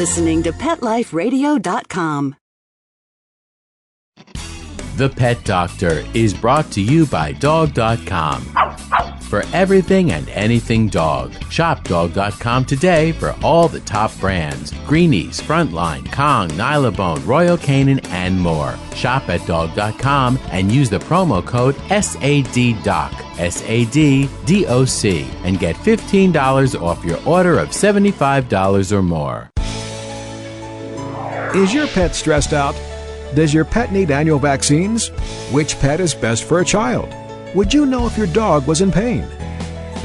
listening to PetLifeRadio.com. The Pet Doctor is brought to you by Dog.com. For everything and anything dog, shop Dog.com today for all the top brands. Greenies, Frontline, Kong, Nylabone, Royal Canin, and more. Shop at Dog.com and use the promo code SADDOC, SADDOC, and get $15 off your order of $75 or more. Is your pet stressed out? Does your pet need annual vaccines? Which pet is best for a child? Would you know if your dog was in pain?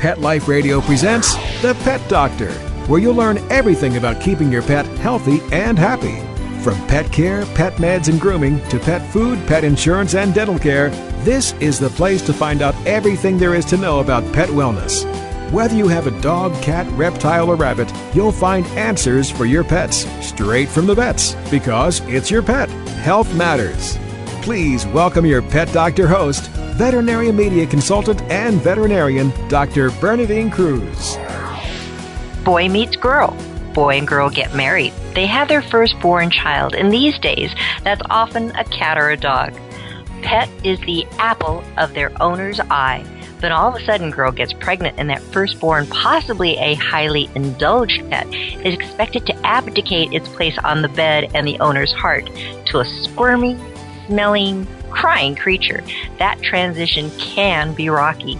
Pet Life Radio presents The Pet Doctor, where you'll learn everything about keeping your pet healthy and happy. From pet care, pet meds and grooming, to pet food, pet insurance, and dental care, this is the place to find out everything there is to know about pet wellness. Whether you have a dog, cat, reptile, or rabbit, you'll find answers for your pets straight from the vets, because it's your pet. Health matters. Please welcome your Pet Doctor host, veterinary media consultant and veterinarian, Dr. Bernadine Cruz. Boy meets girl. Boy and girl get married. They have their firstborn child, and these days, that's often a cat or a dog. Pet is the apple of their owner's eye. But all of a sudden, girl gets pregnant, and that firstborn, possibly a highly indulged pet, is expected to abdicate its place on the bed and the owner's heart to a squirmy, smelling, crying creature. That transition can be rocky.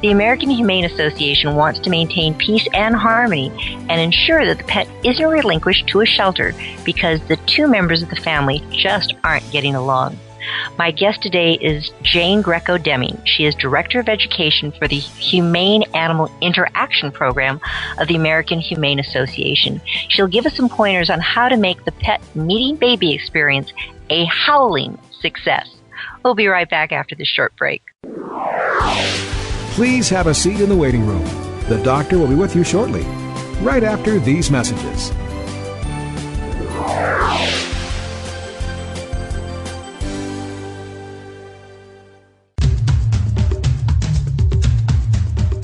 The American Humane Association wants to maintain peace and harmony and ensure that the pet isn't relinquished to a shelter because the two members of the family just aren't getting along. My guest today is Jane Greco Deming. She is Director of Education for the Humane Animal Interaction Program of the American Humane Association. She'll give us some pointers on how to make the pet meeting baby experience a howling success. We'll be right back after this short break. Please have a seat in the waiting room. The doctor will be with you shortly, right after these messages.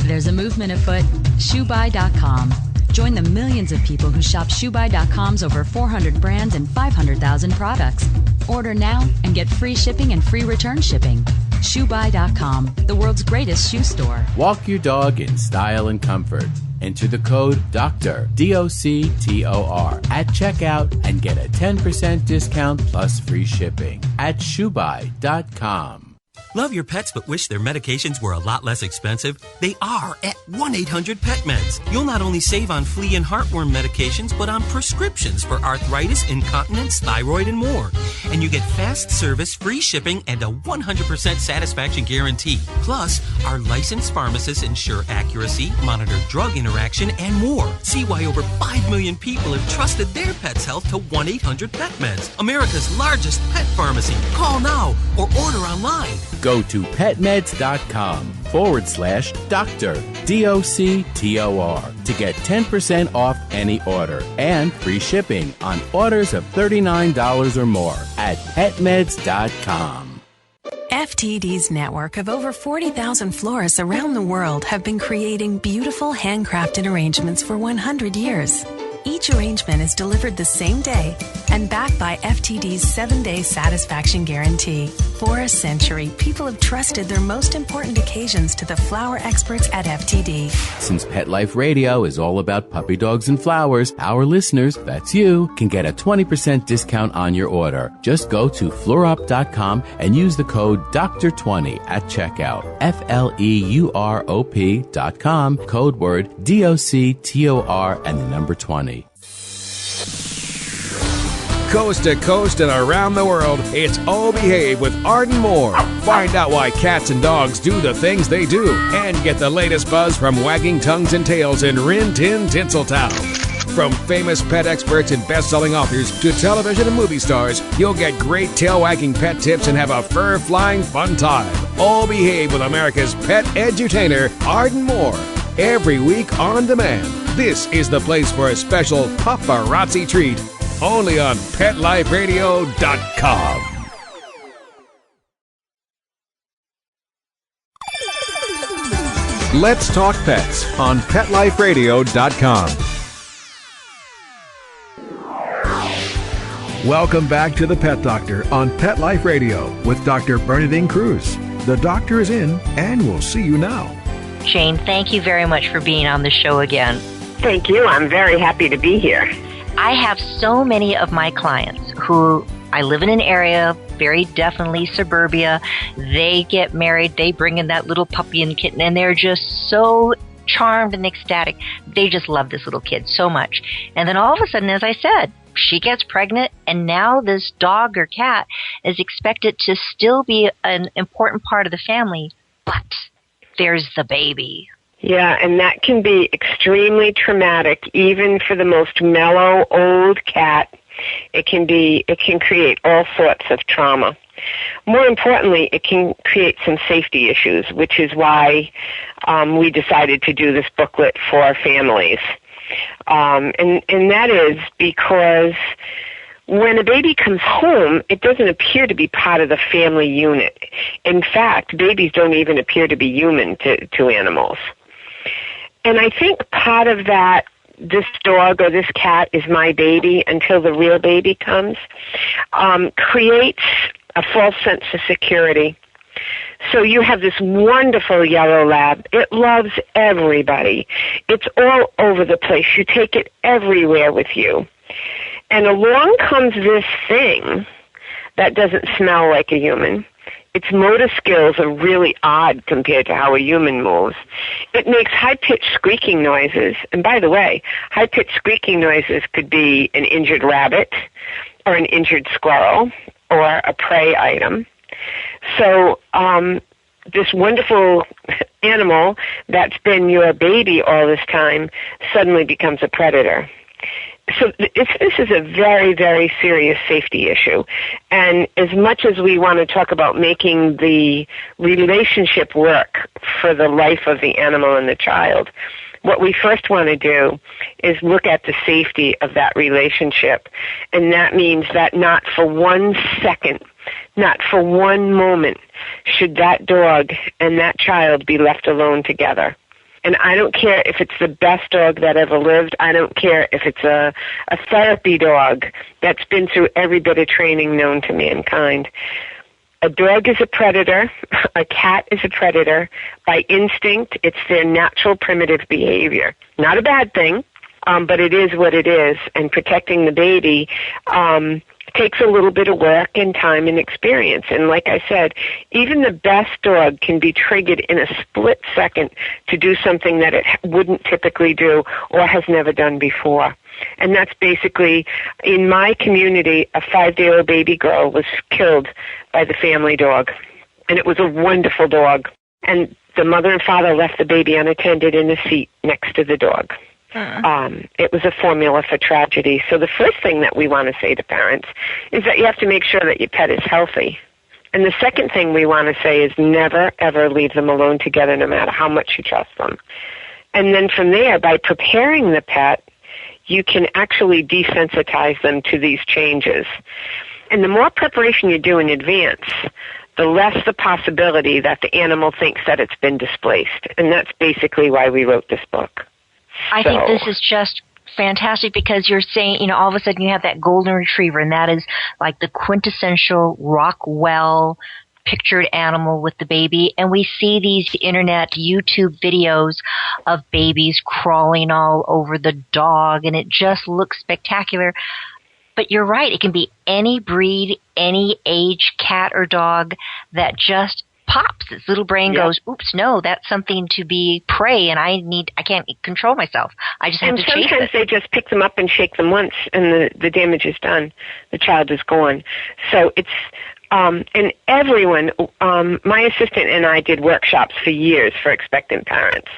There's a movement afoot, ShoeBuy.com. Join the millions of people who shop ShoeBuy.com's over 400 brands and 500,000 products. Order now and get free shipping and free return shipping. ShoeBuy.com, the world's greatest shoe store. Walk your dog in style and comfort. Enter the code DOCTOR, DOCTOR, at checkout and get a 10% discount plus free shipping at ShoeBuy.com. Love your pets but wish their medications were a lot less expensive? They are at 1-800-PET-MEDS. You'll not only save on flea and heartworm medications, but on prescriptions for arthritis, incontinence, thyroid, and more. And you get fast service, free shipping, and a 100% satisfaction guarantee. Plus, our licensed pharmacists ensure accuracy, monitor drug interaction, and more. See why over 5 million people have trusted their pet's health to 1-800-PET-MEDS, America's largest pet pharmacy. Call now or order online. Go to petmeds.com/doctor, DOCTOR, to get 10% off any order and free shipping on orders of $39 or more at petmeds.com. FTD's network of over 40,000 florists around the world have been creating beautiful handcrafted arrangements for 100 years. Each arrangement is delivered the same day and backed by FTD's 7-day satisfaction guarantee. For a century, people have trusted their most important occasions to the flower experts at FTD. Since Pet Life Radio is all about puppy dogs and flowers, our listeners, that's you, can get a 20% discount on your order. Just go to fleurop.com and use the code DOCTOR20 at checkout. FLEUROP.com, code word DOCTOR and the number 20. Coast to coast and around the world, it's Oh Behave with Arden Moore. Find out why cats and dogs do the things they do and get the latest buzz from wagging tongues and tails in Rin Tin Tinseltown. From famous pet experts and best-selling authors to television and movie stars, you'll get great tail-wagging pet tips and have a fur-flying fun time. Oh Behave with America's pet edutainer, Arden Moore. Every week on demand. This is the place for a special paparazzi treat. Only on PetLifeRadio.com. Let's Talk Pets on PetLifeRadio.com. Welcome back to the Pet Doctor on Pet Life Radio with Dr. Bernadine Cruz. The doctor is in, and we'll see you now. Jane, thank you very much for being on the show again. Thank you. I'm very happy to be here. I have so many of my clients who I live in an area, very definitely suburbia. They get married, they bring in that little puppy and kitten, and they're just so charmed and ecstatic. They just love this little kid so much. And then all of a sudden, as I said, she gets pregnant, and now this dog or cat is expected to still be an important part of the family, but there's the baby. Yeah, and that can be extremely traumatic, even for the most mellow old cat. It can create all sorts of trauma. More importantly, it can create some safety issues, which is why we decided to do this booklet for families. And that is because when a baby comes home, it doesn't appear to be part of the family unit. In fact, babies don't even appear to be human to animals. And I think part of that, this dog or this cat is my baby until the real baby comes, creates a false sense of security. So you have this wonderful yellow lab. It loves everybody. It's all over the place. You take it everywhere with you. And along comes this thing that doesn't smell like a human. Its motor skills are really odd compared to how a human moves. It makes high-pitched squeaking noises. And by the way, high-pitched squeaking noises could be an injured rabbit or an injured squirrel or a prey item. So this wonderful animal that's been your baby all this time suddenly becomes a predator. So this is a very, very serious safety issue. And as much as we want to talk about making the relationship work for the life of the animal and the child, what we first want to do is look at the safety of that relationship. And that means that not for 1 second, not for one moment, should that dog and that child be left alone together. And I don't care if it's the best dog that ever lived. I don't care if it's a therapy dog that's been through every bit of training known to mankind. A dog is a predator. A cat is a predator. By instinct, it's their natural primitive behavior. Not a bad thing, but it is what it is. And protecting the baby takes a little bit of work and time and experience. And like I said, even the best dog can be triggered in a split second to do something that it wouldn't typically do or has never done before. And that's basically, in my community, a 5-day-old baby girl was killed by the family dog. And it was a wonderful dog. And the mother and father left the baby unattended in the seat next to the dog. It was a formula for tragedy. So the first thing that we want to say to parents is that you have to make sure that your pet is healthy. And the second thing we want to say is never, ever leave them alone together no matter how much you trust them. And then from there, by preparing the pet, you can actually desensitize them to these changes. And the more preparation you do in advance, the less the possibility that the animal thinks that it's been displaced. And that's basically why we wrote this book. I think this is just fantastic because you're saying, all of a sudden you have that golden retriever, and that is like the quintessential Rockwell pictured animal with the baby. And we see these internet YouTube videos of babies crawling all over the dog, and it just looks spectacular. But you're right, it can be any breed, any age cat or dog that just pops. Its little brain goes, oops, no, that's something to be prey, and I can't control myself. I just have to chase it. And sometimes they just pick them up and shake them once, and the damage is done. The child is gone. So it's, and everyone, my assistant and I did workshops for years for expectant parents.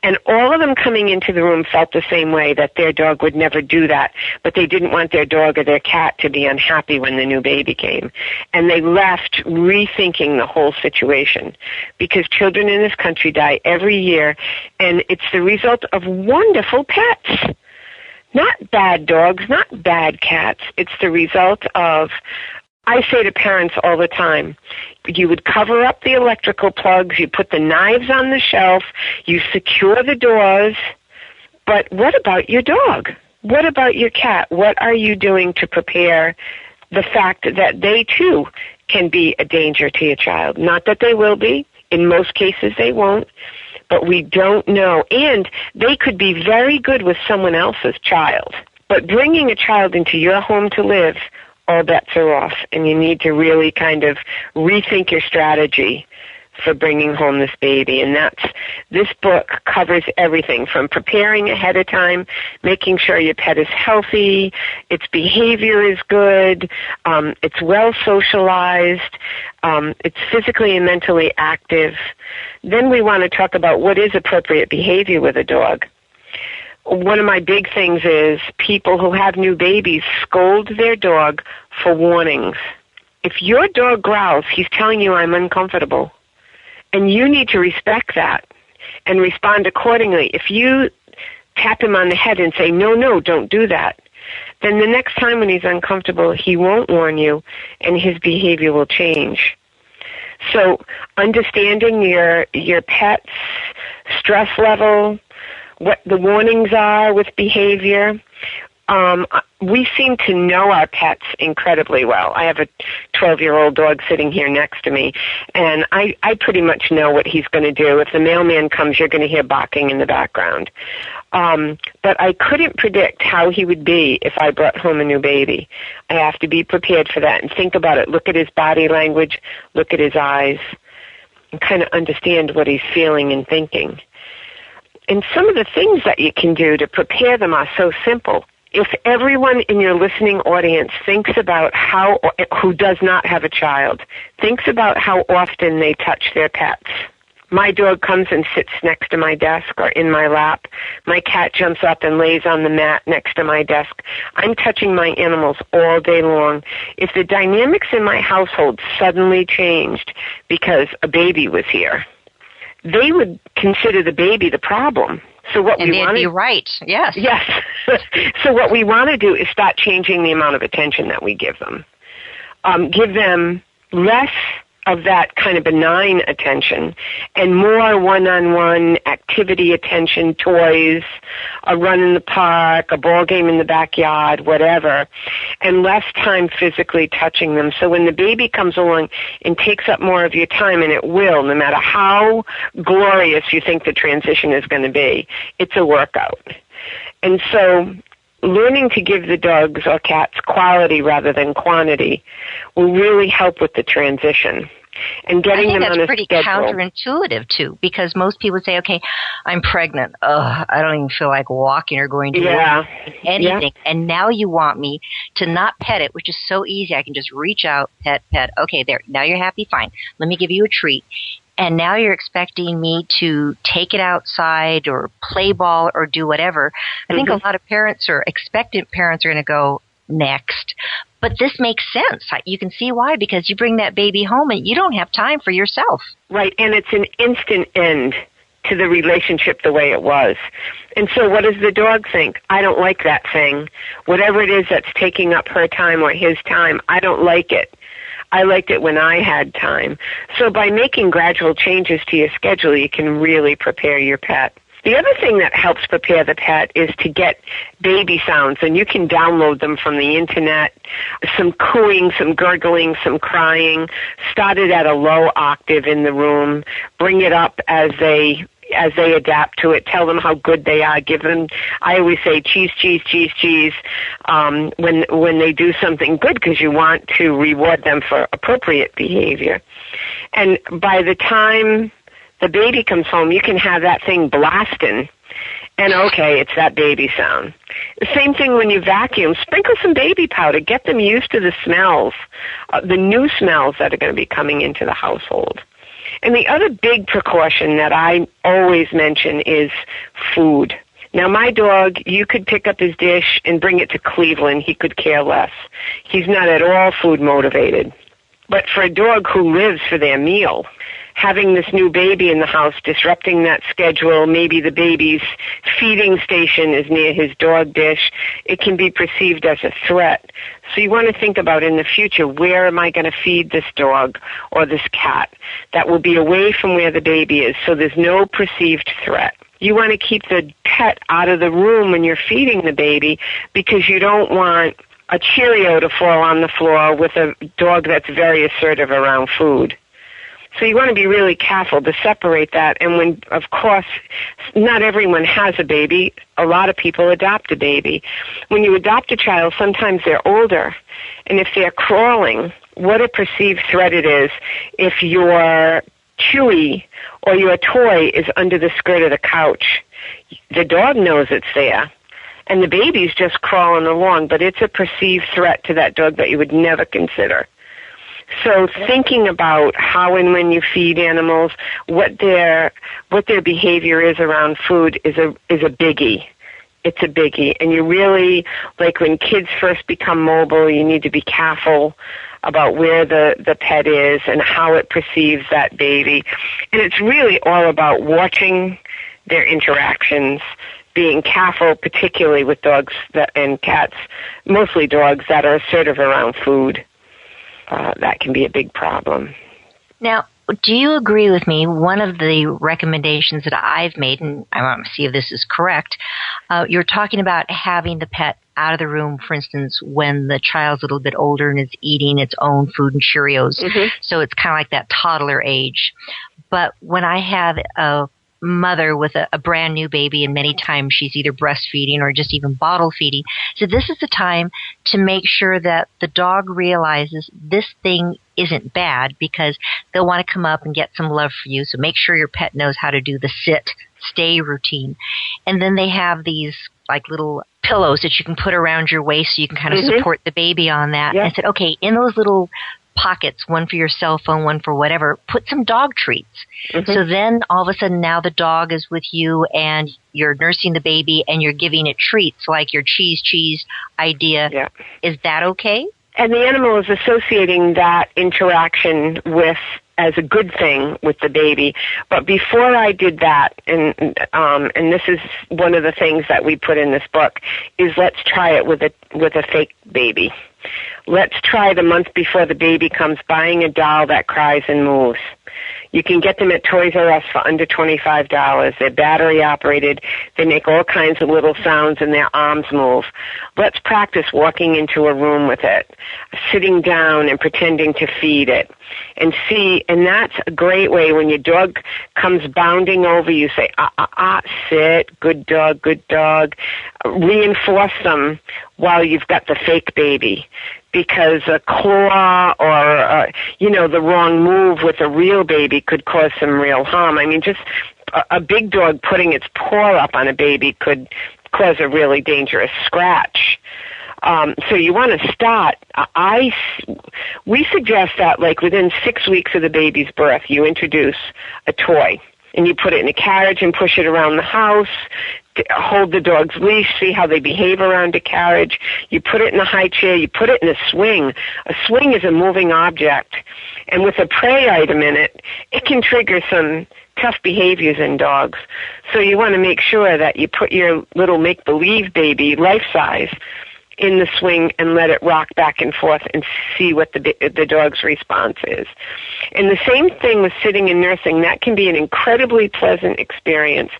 And all of them coming into the room felt the same way, that their dog would never do that, but they didn't want their dog or their cat to be unhappy when the new baby came. And they left rethinking the whole situation, because children in this country die every year, and it's the result of wonderful pets. Not bad dogs, not bad cats. It's the result of, I say to parents all the time, you would cover up the electrical plugs, you put the knives on the shelf, you secure the doors, but what about your dog? What about your cat? What are you doing to prepare the fact that they too can be a danger to your child? Not that they will be. In most cases they won't. But we don't know. And they could be very good with someone else's child. But bringing a child into your home to live, all bets are off. And you need to really kind of rethink your strategy for bringing home this baby. And this book covers everything from preparing ahead of time, making sure your pet is healthy, its behavior is good, it's well socialized, it's physically and mentally active. Then we want to talk about what is appropriate behavior with a dog. One of my big things is people who have new babies scold their dog for warnings. If your dog growls, he's telling you, I'm uncomfortable. And you need to respect that and respond accordingly. If you tap him on the head and say, no, don't do that, then the next time when he's uncomfortable, he won't warn you and his behavior will change. So understanding your pet's stress level, what the warnings are with behavior, we seem to know our pets incredibly well. I have a 12-year-old dog sitting here next to me, and I pretty much know what he's going to do. If the mailman comes, you're going to hear barking in the background. But I couldn't predict how he would be if I brought home a new baby. I have to be prepared for that and think about it. Look at his body language, look at his eyes, and kind of understand what he's feeling and thinking. And some of the things that you can do to prepare them are so simple. If everyone in your listening audience thinks about who does not have a child, thinks about how often they touch their pets. My dog comes and sits next to my desk or in my lap. My cat jumps up and lays on the mat next to my desk. I'm touching my animals all day long. If the dynamics in my household suddenly changed because a baby was here, they would consider the baby the problem. So what and we want to be right, yes. Yes. So what we want to do is start changing the amount of attention that we give them. Give them less of that kind of benign attention and more one-on-one activity attention, toys, a run in the park, a ball game in the backyard, whatever, and less time physically touching them. So when the baby comes along and takes up more of your time, and it will, no matter how glorious you think the transition is going to be, it's a workout. And so learning to give the dogs or cats quality rather than quantity will really help with the transition. And getting them on a schedule. I think that's pretty counterintuitive, too, because most people say, okay, I'm pregnant. I don't even feel like walking or going to work, anything. Yeah. And now you want me to not pet it, which is so easy. I can just reach out, pet. Okay, there. Now you're happy? Fine. Let me give you a treat. And now you're expecting me to take it outside or play ball or do whatever. I think a lot of parents or expectant parents are going to go, next. But this makes sense. You can see why, because you bring that baby home and you don't have time for yourself. Right, and it's an instant end to the relationship the way it was. And so what does the dog think? I don't like that thing. Whatever it is that's taking up her time or his time, I don't like it. I liked it when I had time. So by making gradual changes to your schedule, you can really prepare your pet. The other thing that helps prepare the pet is to get baby sounds, and you can download them from the internet. Some cooing, some gurgling, some crying. Start it at a low octave in the room. Bring it up as they adapt to it. Tell them how good they are. Give them, I always say, cheese, cheese, cheese, cheese, when they do something good, because you want to reward them for appropriate behavior. And by the time the baby comes home, you can have that thing blasting, and okay, it's that baby sound. The same thing when you vacuum. Sprinkle some baby powder. Get them used to the smells, the new smells that are going to be coming into the household. And the other big precaution that I always mention is food. Now, my dog, you could pick up his dish and bring it to Cleveland. He could care less. He's not at all food motivated. But for a dog who lives for their meal, having this new baby in the house, disrupting that schedule, maybe the baby's feeding station is near his dog dish, it can be perceived as a threat. So you want to think about in the future, where am I going to feed this dog or this cat that will be away from where the baby is, so there's no perceived threat. You want to keep the pet out of the room when you're feeding the baby because you don't want a Cheerio to fall on the floor with a dog that's very assertive around food. So you want to be really careful to separate that. And when, of course, not everyone has a baby. A lot of people adopt a baby. When you adopt a child, sometimes they're older. And if they're crawling, what a perceived threat it is if your chewy or your toy is under the skirt of the couch. The dog knows it's there. And the baby's just crawling along, but it's a perceived threat to that dog that you would never consider. So thinking about how and when you feed animals, what their behavior is around food is a biggie. It's a biggie. And you really, like when kids first become mobile, you need to be careful about where the pet is and how it perceives that baby. And it's really all about watching their interactions, being careful, particularly with dogs and cats, mostly dogs that are assertive around food. That can be a big problem. Now, do you agree with me? One of the recommendations that I've made, and I want to see if this is correct, you're talking about having the pet out of the room, for instance, when the child's a little bit older and is eating its own food and Cheerios. Mm-hmm. So it's kind of like that toddler age. But when I have a mother with a brand new baby, and many times she's either breastfeeding or just even bottle feeding. So this is the time to make sure that the dog realizes this thing isn't bad, because they'll want to come up and get some love for you. So make sure your pet knows how to do the sit, stay routine. And then they have these like little pillows that you can put around your waist so you can kind of support the baby on that. Yeah. And I said, okay, in those little pockets, one for your cell phone, one for whatever, put some dog treats. Mm-hmm. So then all of a sudden now the dog is with you and you're nursing the baby and you're giving it treats like your cheese idea. Yeah. Is that okay? And the animal is associating that interaction with as a good thing with the baby. But before I did that, and this is one of the things that we put in this book, is let's try it with a fake baby. Let's try the month before the baby comes buying a doll that cries and moves. You can get them at Toys R Us for under $25. They're battery operated. They make all kinds of little sounds and their arms move. Let's practice walking into a room with it, sitting down and pretending to feed it. And that's a great way when your dog comes bounding over you, say, sit, good dog, good dog. Reinforce them while you've got the fake baby. Because a claw or, the wrong move with a real baby could cause some real harm. I mean, just a big dog putting its paw up on a baby could cause a really dangerous scratch. So you want to start. We suggest that like within 6 weeks of the baby's birth, you introduce a toy. And you put it in a carriage and push it around the house, hold the dog's leash, see how they behave around a carriage. You put it in a high chair, you put it in a swing. A swing is a moving object. And with a prey item in it, it can trigger some tough behaviors in dogs. So you want to make sure that you put your little make-believe baby, life-size, in the swing and let it rock back and forth and see what the dog's response is. And the same thing with sitting and nursing. That can be an incredibly pleasant experience,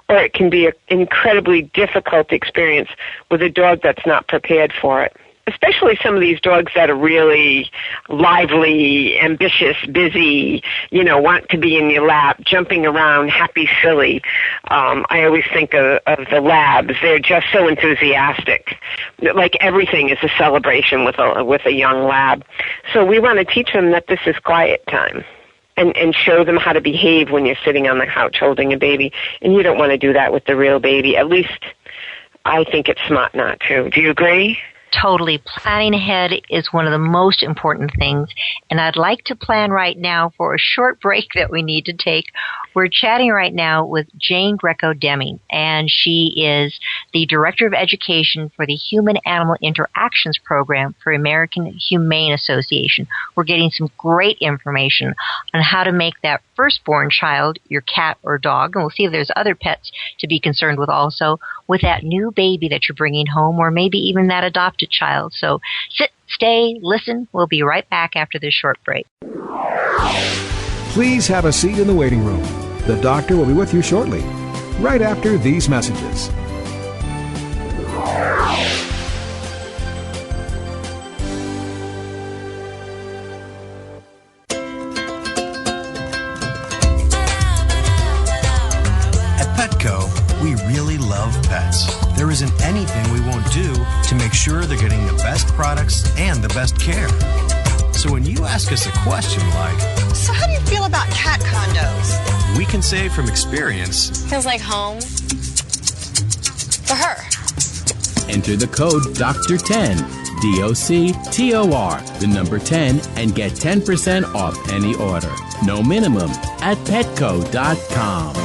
or it can be an incredibly difficult experience with a dog that's not prepared for it. Especially some of these dogs that are really lively, ambitious, busy, want to be in your lap, jumping around, happy, silly. I always think of the labs. They're just so enthusiastic. Like everything is a celebration with a young lab. So we want to teach them that this is quiet time. And show them how to behave when you're sitting on the couch holding a baby. And you don't want to do that with the real baby. At least I think it's smart not to. Do you agree? Totally. Planning ahead is one of the most important things. And I'd like to plan right now for a short break that we need to take. We're chatting right now with Jane Greco Deming, and she is the Director of Education for the Human-Animal Interactions Program for American Humane Association. We're getting some great information on how to make that firstborn child, your cat or dog, and we'll see if there's other pets to be concerned with also, with that new baby that you're bringing home, or maybe even that adopted child. So sit, stay, listen. We'll be right back after this short break. Please have a seat in the waiting room. The doctor will be with you shortly. right after these messages. We really love pets. There isn't anything we won't do to make sure they're getting the best products and the best care. So when you ask us a question like, so how do you feel about cat condos? We can say from experience, feels like home for her. Enter the code Dr10, DOCTOR, the number 10, and get 10% off any order. No minimum at petco.com.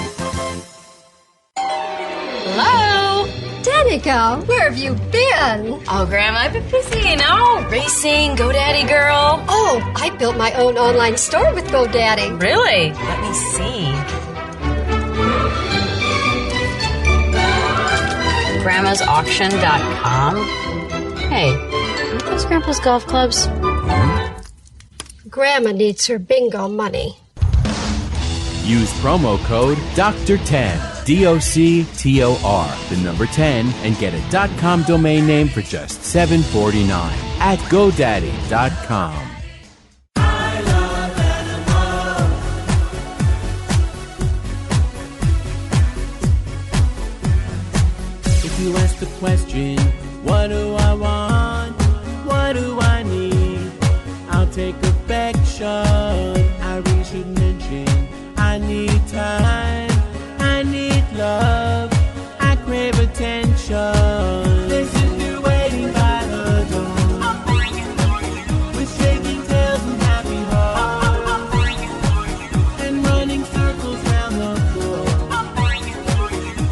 Hello? Danica, where have you been? Oh, Grandma, I've been busy, racing, GoDaddy girl. Oh, I built my own online store with GoDaddy. Really? Let me see. Grandma'sAuction.com. Hey, are those Grandpa's golf clubs? Grandma needs her bingo money. Use promo code Dr10, DOCTOR, the number 10, and get a .com domain name for just $7.49 at GoDaddy.com. If you ask the question, what do I want? What do I need? I'll take affection. I really should mention I need time. I need love. I crave attention. Listen, you're waiting by the door with shaking tails and happy hearts and running circles round the floor.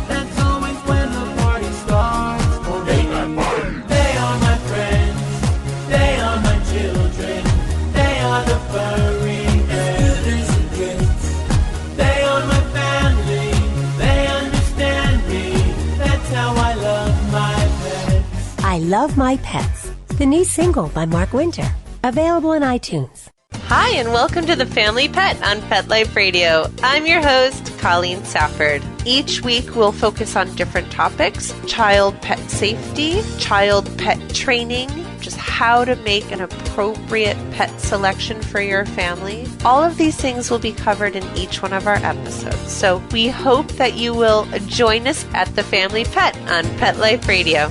That's always when the party starts. Oh, they are my friends. They are my children. They are the furry scooters and drinks. They are my family. They understand me. That's how I love my pets. I Love My Pets, the new single by Mark Winter, available on iTunes. Hi, and welcome to The Family Pet on Pet Life Radio. I'm your host, Colleen Safford. Each week, we'll focus on different topics: child pet safety, child pet training, just how to make an appropriate pet selection for your family. All of these things will be covered in each one of our episodes. So we hope that you will join us at The Family Pet on Pet Life Radio.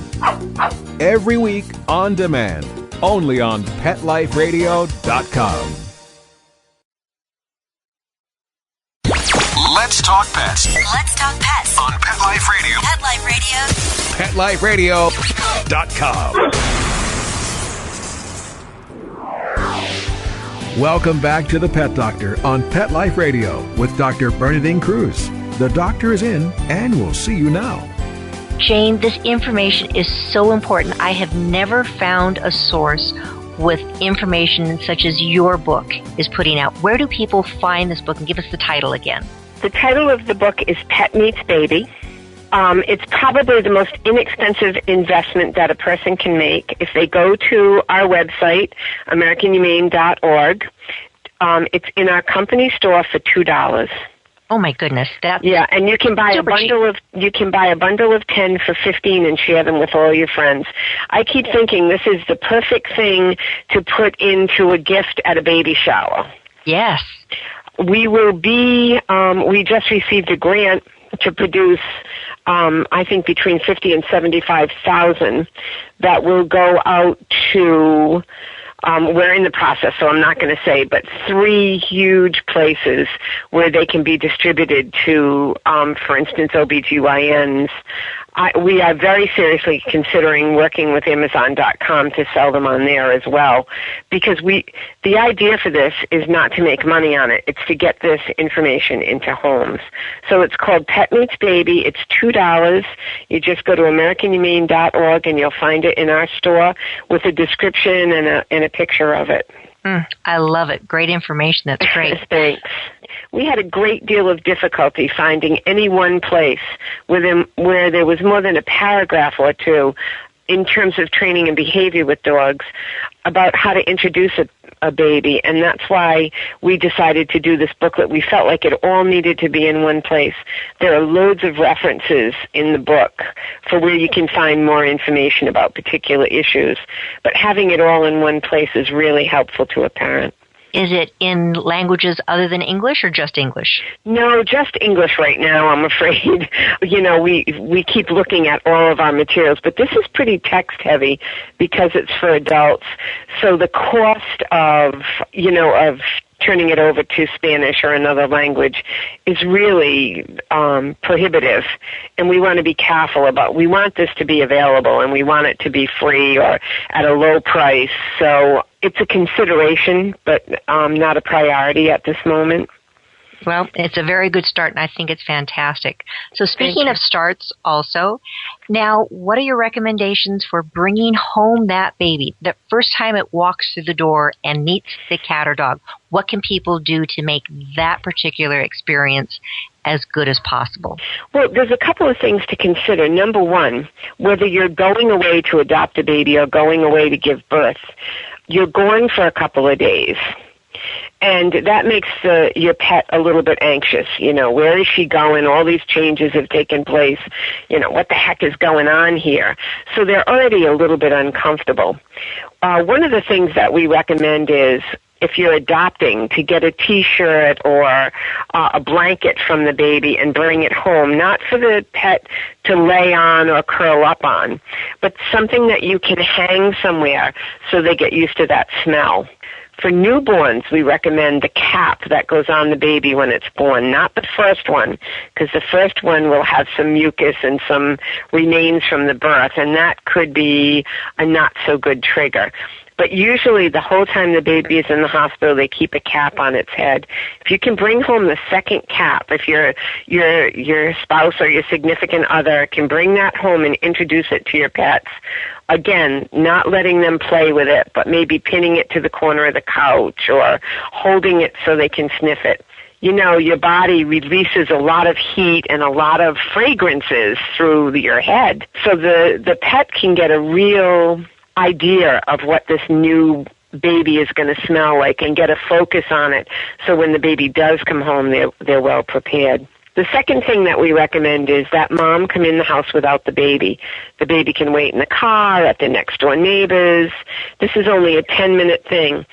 Every week on demand, only on PetLifeRadio.com. let's talk pets Let's talk pets on Pet Life Radio. Pet Life Radio. PetLifeRadio.com. Welcome back to the Pet Doctor on Pet Life Radio with Dr. Bernadine Cruz. The doctor is in, and we'll see you now. Jane, this information is so important. I have never found a source with information such as your book is putting out. Where do people find this book? And give us the title again. The title of the book is Pet Meets Baby. It's probably the most inexpensive investment that a person can make. If they go to our website, AmericanHumane.org, it's in our company store for $2. Oh my goodness, that's and you can buy a bundle of 10 for $15 and share them with all your friends. I keep thinking this is the perfect thing to put into a gift at a baby shower. Yes. We will be. We just received a grant to produce, I think, between 50 and 75,000 that will go out to. We're in the process, so I'm not going to say, but 3 huge places where they can be distributed to, for instance, OBGYNs. We are very seriously considering working with Amazon.com to sell them on there as well, because the idea for this is not to make money on it. It's to get this information into homes. So it's called Pet Meets Baby. It's $2. You just go to AmericanHumane.org and you'll find it in our store with a description and a picture of it. I love it. Great information. That's great. Thanks. We had a great deal of difficulty finding any one place where there was more than a paragraph or two in terms of training and behavior with dogs about how to introduce a baby, and that's why we decided to do this booklet. We felt like it all needed to be in one place. There are loads of references in the book for where you can find more information about particular issues, but having it all in one place is really helpful to a parent. Is it in languages other than English or just English? No, just English right now, I'm afraid. We keep looking at all of our materials, but this is pretty text heavy because it's for adults. So the cost of turning it over to Spanish or another language is really prohibitive, and we want to be careful about. We want this to be available, and we want it to be free or at a low price. So it's a consideration, but not a priority at this moment. Well, it's a very good start, and I think it's fantastic. So speaking of starts also, now what are your recommendations for bringing home that baby the first time it walks through the door and meets the cat or dog? What can people do to make that particular experience as good as possible? Well, there's a couple of things to consider. Number one, whether you're going away to adopt a baby or going away to give birth, you're going for a couple of days. And that makes your pet a little bit anxious. Where is she going? All these changes have taken place. What the heck is going on here? So they're already a little bit uncomfortable. One of the things that we recommend is, if you're adopting, to get a T-shirt or a blanket from the baby and bring it home, not for the pet to lay on or curl up on, but something that you can hang somewhere so they get used to that smell. For newborns, we recommend the cap that goes on the baby when it's born, not the first one, because the first one will have some mucus and some remains from the birth, and that could be a not-so-good trigger. But usually the whole time the baby is in the hospital, they keep a cap on its head. If you can bring home the second cap, if your spouse or your significant other can bring that home and introduce it to your pets, again, not letting them play with it, but maybe pinning it to the corner of the couch or holding it so they can sniff it. Your body releases a lot of heat and a lot of fragrances through your head. So the pet can get a real idea of what this new baby is going to smell like and get a focus on it, so when the baby does come home, they're well prepared. The second thing that we recommend is that mom come in the house without the baby. The baby can wait in the car, at the next door neighbors. This is only a 10-minute thing,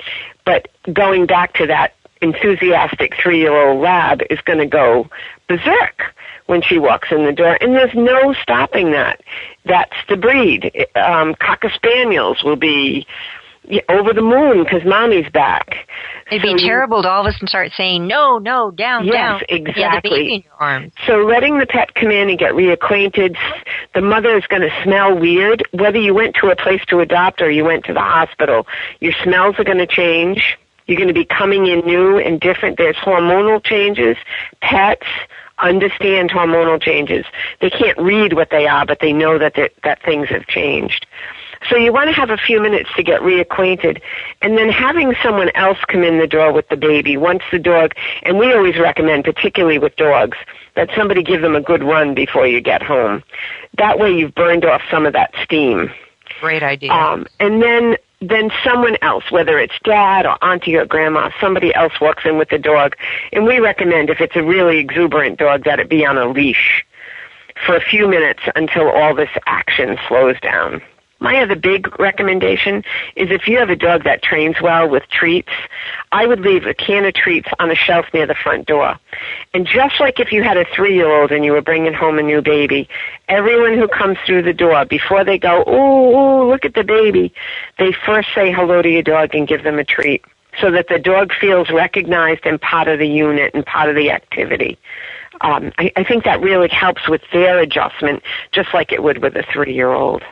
but going back to that enthusiastic 3-year-old lab is going to go berserk when she walks in the door, and there's no stopping that. That's the breed. Cocker Spaniels will be over the moon because mommy's back. It'd be terrible to all of us and start saying, no, down, down. Yes, exactly. You have the baby in your arms. So letting the pet come in and get reacquainted, the mother is going to smell weird. Whether you went to a place to adopt or you went to the hospital, your smells are going to change. You're going to be coming in new and different. There's hormonal changes. Pets understand hormonal changes. They can't read what they are, but they know that things have changed. So you want to have a few minutes to get reacquainted, and then having someone else come in the door with the baby once the dog, and we always recommend, particularly with dogs, that somebody give them a good run before you get home. That way you've burned off some of that steam. Great idea. And then someone else, whether it's dad or auntie or grandma, somebody else walks in with the dog. And we recommend, if it's a really exuberant dog, that it be on a leash for a few minutes until all this action slows down. My other big recommendation is, if you have a dog that trains well with treats, I would leave a can of treats on a shelf near the front door. And just like if you had a 3-year-old and you were bringing home a new baby, everyone who comes through the door, before they go, ooh, look at the baby, they first say hello to your dog and give them a treat, so that the dog feels recognized and part of the unit and part of the activity. I think that really helps with their adjustment, just like it would with a 3-year-old.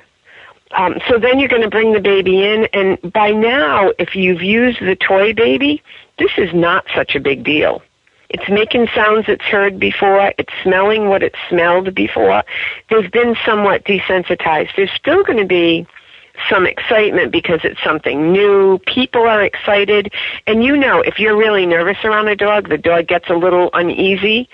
So then you're going to bring the baby in, and by now, if you've used the toy baby, this is not such a big deal. It's making sounds it's heard before. It's smelling what it smelled before. They've been somewhat desensitized. There's still going to be some excitement because it's something new. People are excited. And you know, if you're really nervous around a dog, the dog gets a little uneasy.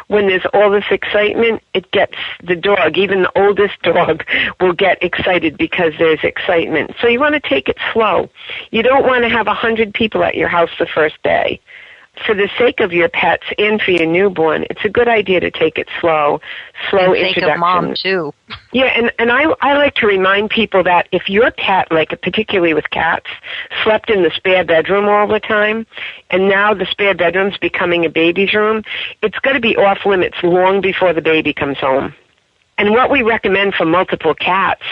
When there's all this excitement, it gets the dog, even the oldest dog, will get excited because there's excitement. So you want to take it slow. You don't want to have 100 people at your house the first day. For the sake of your pets and for your newborn, it's a good idea to take it slow introduction. For the sake of mom, too. Yeah, and I like to remind people that if your pet, like particularly with cats, slept in the spare bedroom all the time, and now the spare bedroom's becoming a baby's room, it's going to be off limits long before the baby comes home. And what we recommend for multiple cats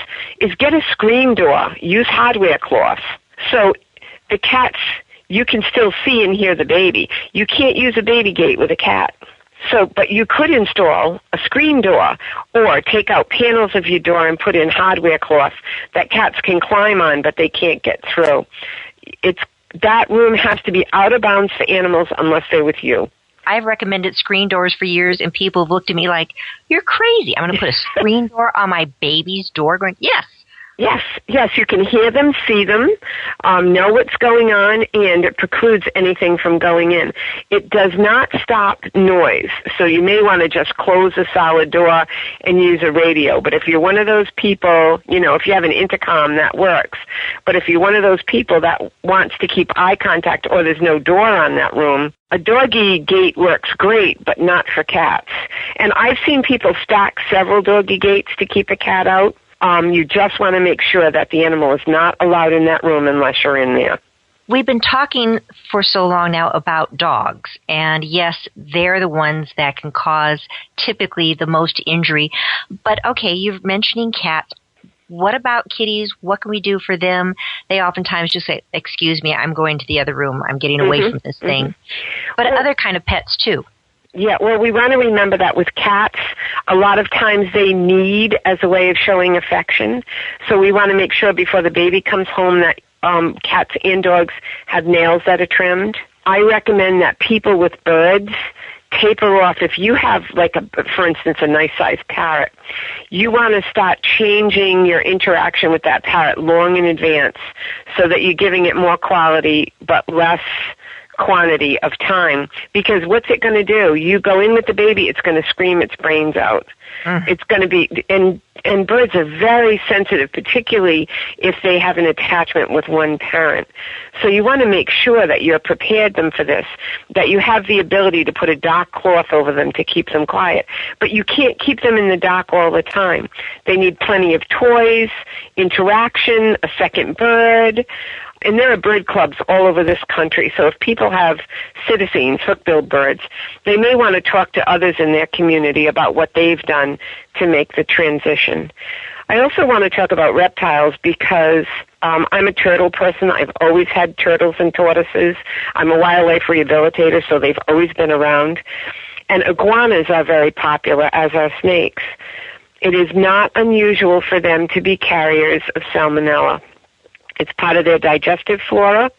is get a screen door. Use hardware cloth. So the cats, you can still see and hear the baby. You can't use a baby gate with a cat. So, but you could install a screen door or take out panels of your door and put in hardware cloth that cats can climb on, but they can't get through. That room has to be out of bounds for animals unless they're with you. I've recommended screen doors for years, and people have looked at me like, you're crazy. I'm going to put a screen door on my baby's door going, yes. Yes, you can hear them, see them, know what's going on, and it precludes anything from going in. It does not stop noise, so you may want to just close a solid door and use a radio. But if you're one of those people, if you have an intercom, that works. But if you're one of those people that wants to keep eye contact or there's no door on that room, a doggy gate works great, but not for cats. And I've seen people stack several doggy gates to keep a cat out. You just want to make sure that the animal is not allowed in that room unless you're in there. We've been talking for so long now about dogs, and yes, they're the ones that can cause typically the most injury. But okay, you're mentioning cats. What about kitties? What can we do for them? They oftentimes just say, excuse me, I'm going to the other room. I'm getting away from this thing. But other kind of pets too. Yeah, well, we want to remember that with cats, a lot of times they need as a way of showing affection. So we want to make sure before the baby comes home that cats and dogs have nails that are trimmed. I recommend that people with birds taper off. If you have, for instance, a nice-sized parrot, you want to start changing your interaction with that parrot long in advance so that you're giving it more quality but less quantity of time, because what's it going to do? You go in with the baby, it's going to scream its brains out. It's going to be, and birds are very sensitive, particularly if they have an attachment with one parent. So you want to make sure that you're prepared them for this, that you have the ability to put a dark cloth over them to keep them quiet. But you can't keep them in the dark all the time. They need plenty of toys, interaction, a second bird. And there are bird clubs all over this country. So if people have citizens, hook-billed birds, they may want to talk to others in their community about what they've done to make the transition. I also want to talk about reptiles because I'm a turtle person. I've always had turtles and tortoises. I'm a wildlife rehabilitator, so they've always been around. And iguanas are very popular, as are snakes. It is not unusual for them to be carriers of salmonella. It's part of their digestive flora,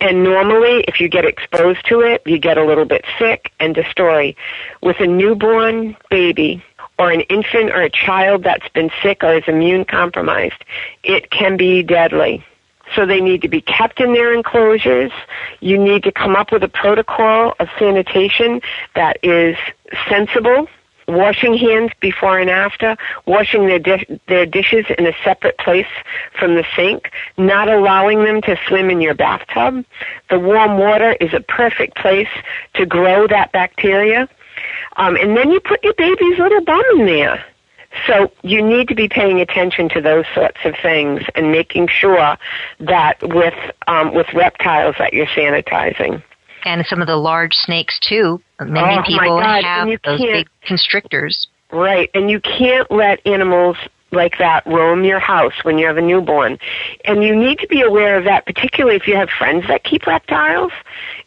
and normally if you get exposed to it, you get a little bit sick. End of story. With a newborn baby or an infant or a child that's been sick or is immune compromised, it can be deadly. So they need to be kept in their enclosures. You need to come up with a protocol of sanitation that is sensible. Washing hands before and after, washing their dishes in a separate place from the sink, not allowing them to swim in your bathtub. The warm water is a perfect place to grow that bacteria. And then you put your baby's little bum in there. So you need to be paying attention to those sorts of things and making sure that with reptiles that you're sanitizing. And some of the large snakes, too. Many people have those big constrictors. Right, and you can't let animals like that roam your house when you have a newborn. And you need to be aware of that, particularly if you have friends that keep reptiles.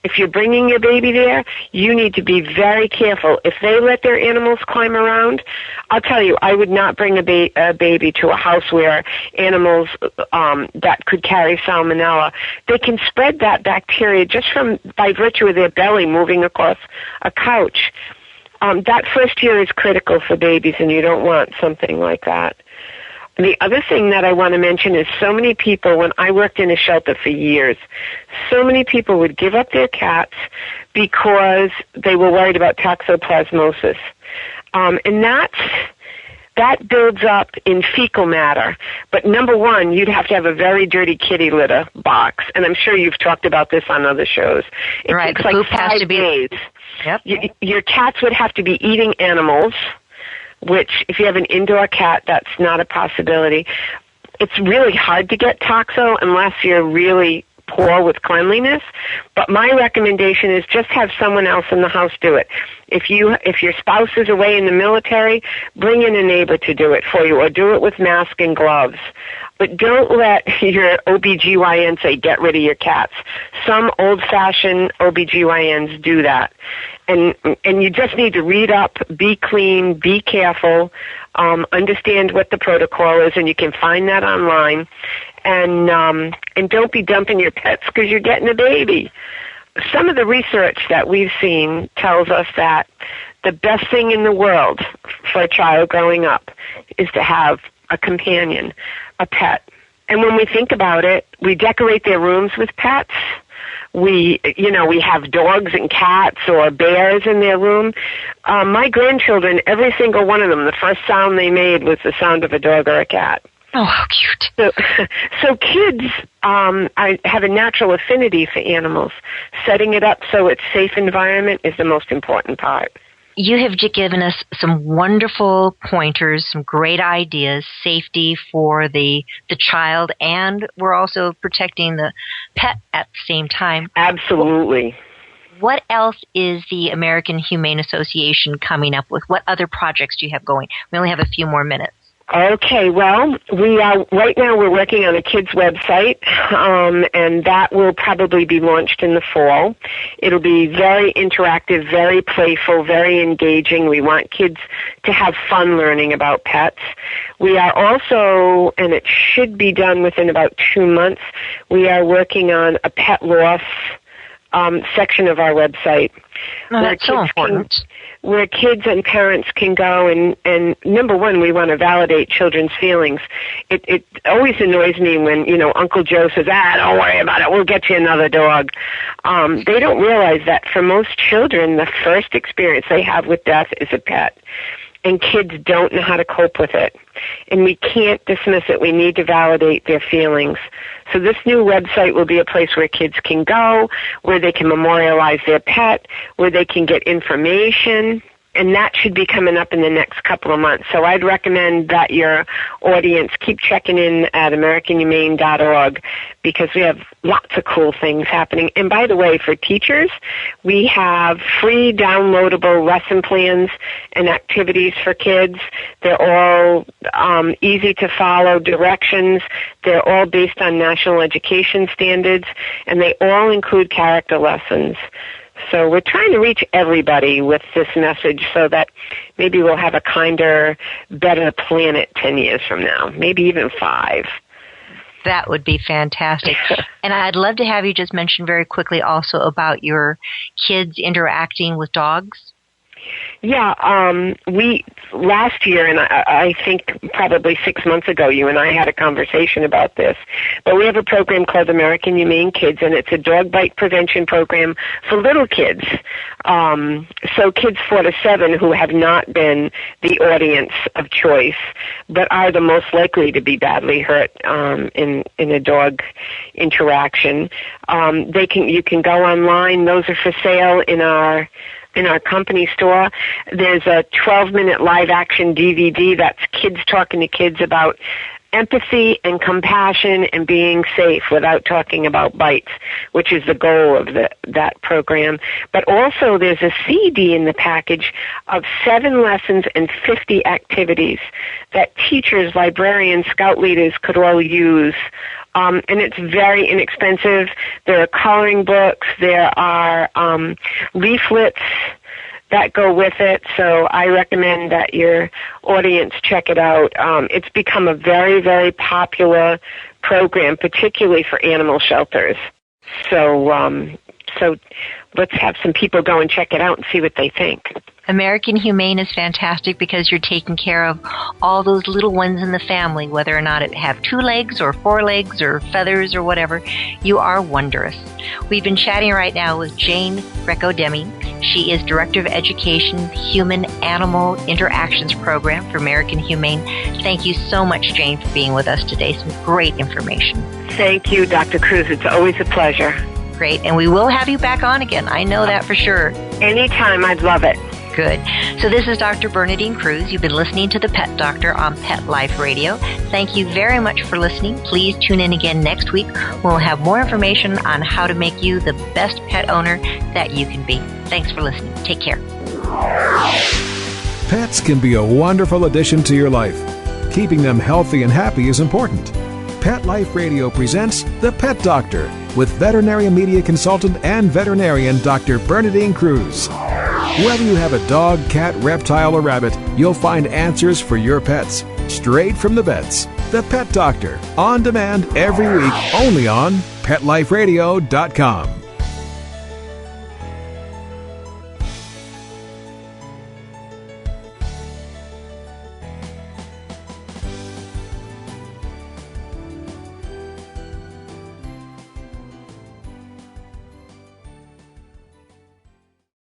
If you're bringing your baby there, you need to be very careful. If they let their animals climb around, I'll tell you, I would not bring a baby to a house where animals that could carry salmonella, they can spread that bacteria just by virtue of their belly moving across a couch. That first year is critical for babies, and you don't want something like that. The other thing that I want to mention is so many people, when I worked in a shelter for years, so many people would give up their cats because they were worried about toxoplasmosis. And that builds up in fecal matter. But number one, you'd have to have a very dirty kitty litter box. And I'm sure you've talked about this on other shows. It right, takes the like poop has to be 5 days. Yep. Your cats would have to be eating animals, which if you have an indoor cat, that's not a possibility. It's really hard to get toxo unless you're really poor with cleanliness. But my recommendation is just have someone else in the house do it. If your spouse is away in the military, bring in a neighbor to do it for you, or do it with mask and gloves. But don't let your OBGYN say, get rid of your cats. Some old-fashioned OBGYNs do that. And you just need to read up, be clean, be careful, understand what the protocol is, and you can find that online. And don't be dumping your pets because you're getting a baby. Some of the research that we've seen tells us that the best thing in the world for a child growing up is to have a companion, a pet. And when we think about it, we decorate their rooms with pets. We have dogs and cats or bears in their room. My grandchildren, every single one of them, the first sound they made was the sound of a dog or a cat. Oh, how cute. So kids have a natural affinity for animals. Setting it up so it's a safe environment is the most important part. You have given us some wonderful pointers, some great ideas, safety for the child, and we're also protecting the pet at the same time. Absolutely. What else is the American Humane Association coming up with? What other projects do you have going? We only have a few more minutes. Okay, well, right now we're working on a kids website, and that will probably be launched in the fall. It'll be very interactive, very playful, very engaging. We want kids to have fun learning about pets. We are also, and it should be done within about 2 months, we are working on a pet loss section of our website. Oh, that's so important. Where kids and parents can go and number one, we want to validate children's feelings. It always annoys me when, Uncle Joe says, don't worry about it, we'll get you another dog. They don't realize that for most children, the first experience they have with death is a pet. And kids don't know how to cope with it. And we can't dismiss it. We need to validate their feelings. So this new website will be a place where kids can go, where they can memorialize their pet, where they can get information. And that should be coming up in the next couple of months. So I'd recommend that your audience keep checking in at AmericanHumane.org because we have lots of cool things happening. And by the way, for teachers, we have free downloadable lesson plans and activities for kids. They're all easy to follow directions. They're all based on national education standards, and they all include character lessons. So we're trying to reach everybody with this message so that maybe we'll have a kinder, better planet 10 years from now, maybe even 5. That would be fantastic. And I'd love to have you just mention very quickly also about your kids interacting with dogs. Yeah, we last year, and I think probably 6 months ago, you and I had a conversation about this, but we have a program called American Humane Kids, and it's a dog bite prevention program for little kids. So kids 4 to 7 who have not been the audience of choice, but are the most likely to be badly hurt in a dog interaction. You can go online. Those are for sale in our company store. There's a 12-minute live-action DVD that's kids talking to kids about empathy and compassion and being safe without talking about bites, which is the goal of that program. But also there's a CD in the package of 7 lessons and 50 activities that teachers, librarians, scout leaders could all use. And it's very inexpensive. There are coloring books. There are leaflets that go with it. So I recommend that your audience check it out. It's become a very, very popular program, particularly for animal shelters. So let's have some people go and check it out and see what they think. American Humane is fantastic because you're taking care of all those little ones in the family, whether or not it have 2 legs or 4 legs or feathers or whatever. You are wondrous. We've been chatting right now with Jane Greco Deming. She is Director of Education, Human-Animal Interactions Program for American Humane. Thank you so much, Jane, for being with us today. Some great information. Thank you, Dr. Cruz. It's always a pleasure. Great. And we will have you back on again. I know that for sure. Anytime. I'd love it. Good. So this is Dr. Bernadine Cruz. You've been listening to The Pet Doctor on Pet Life Radio. Thank you very much for listening. Please tune in again next week. We'll have more information on how to make you the best pet owner that you can be. Thanks for listening. Take care. Pets can be a wonderful addition to your life. Keeping them healthy and happy is important. Pet Life Radio presents The Pet Doctor with veterinary media consultant and veterinarian Dr. Bernadine Cruz. Whether you have a dog, cat, reptile, or rabbit, you'll find answers for your pets straight from the vets. The Pet Doctor, on demand every week, only on PetLifeRadio.com.